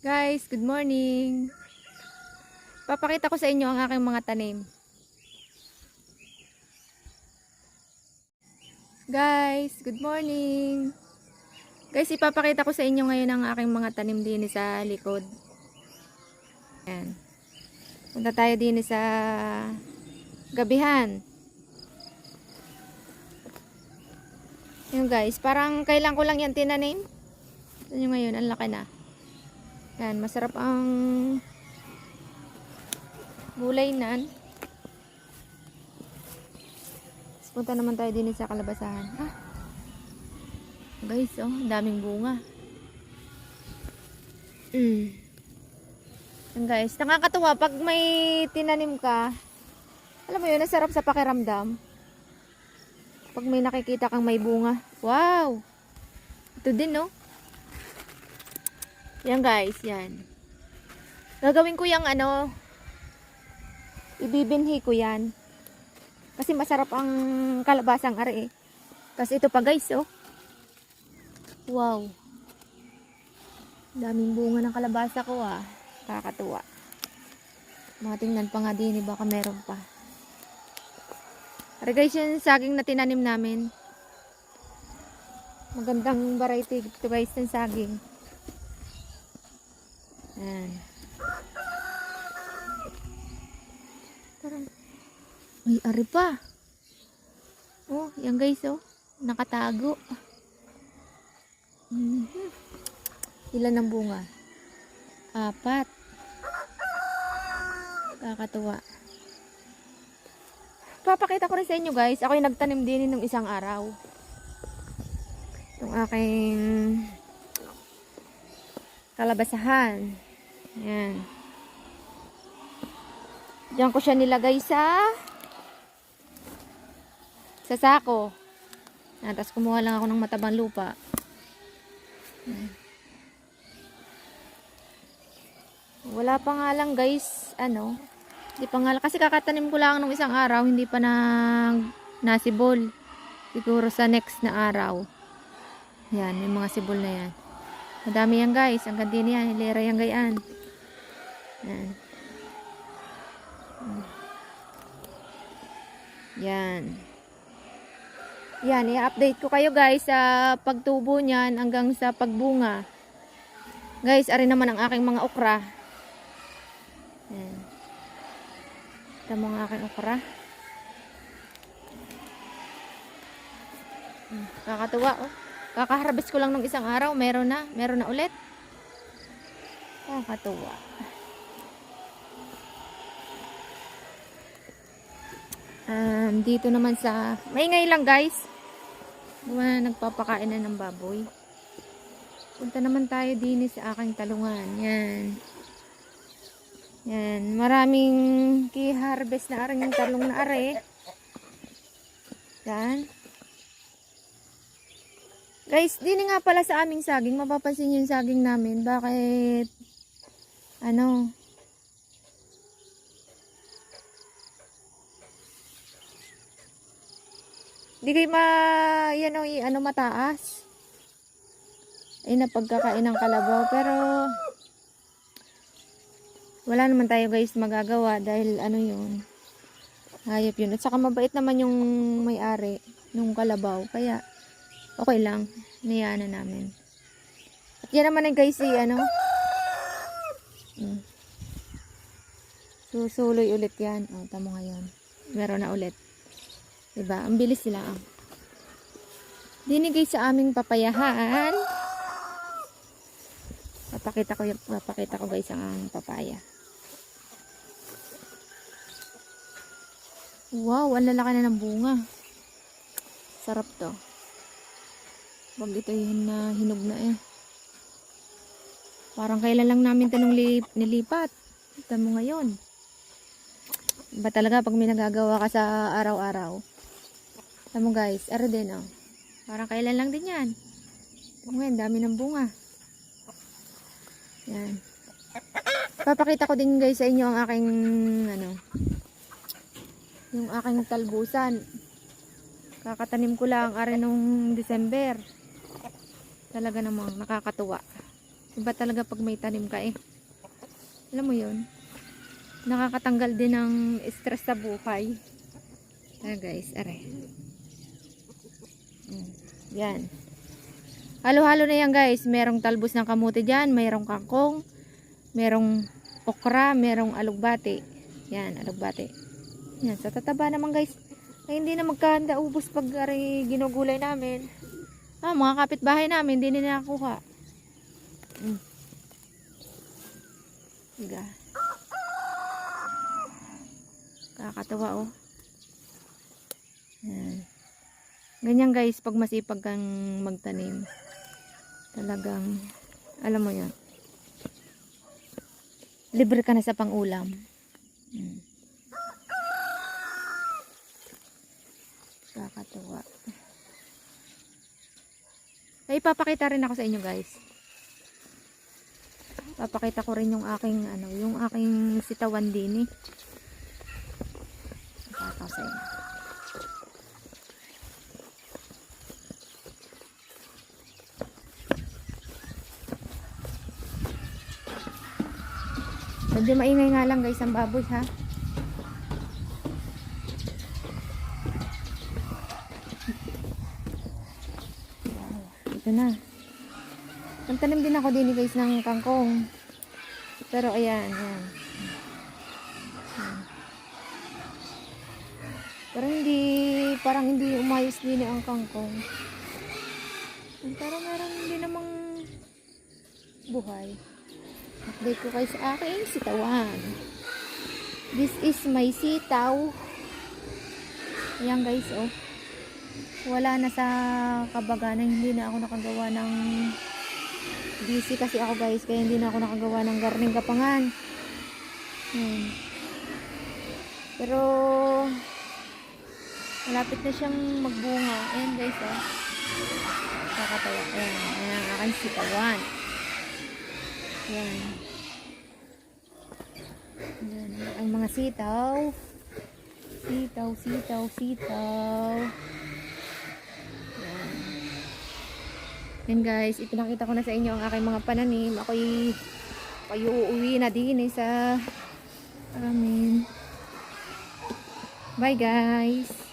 Guys, good morning. Papakita ko sa inyo ang aking mga tanim. Guys, good morning. Guys, ipapakita ko sa inyo ngayon ang aking mga tanim din sa likod. Ayan. Punta tayo din sa gabihan. Yun guys, parang kailan ko lang yan tinanim. Ito nyo ngayon, ang laki na. Yan, masarap ang gulay nan. Punta naman tayo din sa kalabasahan. Guys, oh, daming bunga. Yan guys, nakakatuwa pag may tinanim ka. Alam mo yun, nasarap sa pakiramdam. Pag may nakikita kang may bunga. Wow! Ito din, no? Yan guys, yan. Gagawin ko yung ibibinhi ko yan. Kasi masarap ang kalabasang ari eh. Kasi ito pa guys, oh. Wow. Daming bunga ng kalabasa ko ah. Kakatuwa. Matingnan pa nga din, baka meron pa. Ari guys, yung saging na tinanim namin. Magandang variety ito guys ng saging. Ayan. Parang may ari pa. Oh, yan guys, oh. Nakatago. Ilan ang bunga? 4. Kakatuwa. Papakita ko rin sa inyo guys. Ako yung nagtanim din nung isang araw. Itong aking kalabasahan. Ayan. Diyan ko siya nilagay sa sako. Tapos kumuha lang ako ng matabang lupa. Wala pa nga lang guys, hindi pa nga lang, kasi kakatanim ko lang nung isang araw, hindi pa nasibol. Siguro sa next na araw. Yan, yung mga sibol na yan. Madami yan guys, ang ganda yan, hilera yan gayaan. Yan. Yan. Yan, i-update ko kayo guys sa pagtubo niyan hanggang sa pagbunga. Guys, ari naman ang aking mga okra. Yan. Ito mo ang aking okra. Kakatuwa oh. Kakaharvest ko lang nung isang araw, meron na ulit. Kakatuwa. Dito naman sa maingay lang guys. Nagpapakain na ng baboy. Punta naman tayo din sa aking talungan. Yan. Yan, maraming ki-harvest na aring yung talong na are. Yan. Guys, din nga pala sa aming saging, mapapansin yung saging namin. Bakit di kayo mataas. Ay na pagkakain ng kalabaw, pero wala naman tayo guys magagawa dahil yun. Hayop yun. At saka mabait naman yung may-ari nung kalabaw, kaya okay lang. Niyana namin. At yan naman guys susuloy ulit yan. O, tamo ngayon. Meron na ulit. Diba? Ang bilis sila. Dinigay sa aming papayahan. Papakita ko guys ang papaya. Wow, ang lalaki na ng bunga. Sarap to. Wag ito yun na hinog na eh. Parang kailan lang namin ito nilipat. Ito mo ngayon. Iba talaga pag may nagagawa ka sa araw-araw. Ito mo guys, ara din oh. Parang kailan lang din yan. Ito ngayon, dami ng bunga. Yan. Papakita ko din guys sa inyo ang aking yung aking talbusan. Kakatanim ko lang ari nung December. Talaga namang nakakatuwa. Iba talaga pag may tanim ka eh. Alam mo yun? Nakakatanggal din ng stress sa buhay. Guys, are. Yan. Halo-halo na yan guys. Merong talbos ng kamote dyan. Merong kangkong. Merong okra. Merong alugbate. Yan, alugbate. Yan, sa tataba naman guys. Ay, hindi na magkahanda ubos pag ginugulay namin. Mga kapitbahay namin, hindi nila nakuha. Diga. Kakatawa oh. Yan. Ganyan guys, pag masipag kang magtanim. Talagang, alam mo yan. Libre ka na sa pang-ulam. Kakatawa. Ay, papakita rin ako sa inyo guys. Papakita ko rin yung aking yung aking sitawan din eh. Papakita ko sa inyo. Medyo maingay nga lang guys ang baboy ha. Ito na. Nagtanim din ako din guys ng kangkong. Pero ayan, ayan. Parang hindi umayos din ang kangkong. Pero meron din namang buhay. Update ko kayo sa aking sitawan. This is my sitaw. Ayan guys, oh. Wala na sa kabaganan. Hindi na ako nakagawa ng busy kasi ako guys. Kaya hindi na ako nakagawa ng garning kapangan. Pero malapit na siyang magbunga. Ayan guys, oh. Kakatawa. Ayan, ayan ang aking sitawan. Ayan. Ayan ang mga sitaw. Sitaw. Yan guys, ipinakita ko na sa inyo ang aking mga pananim. Ako'y uuwi na din sa amin. Bye guys.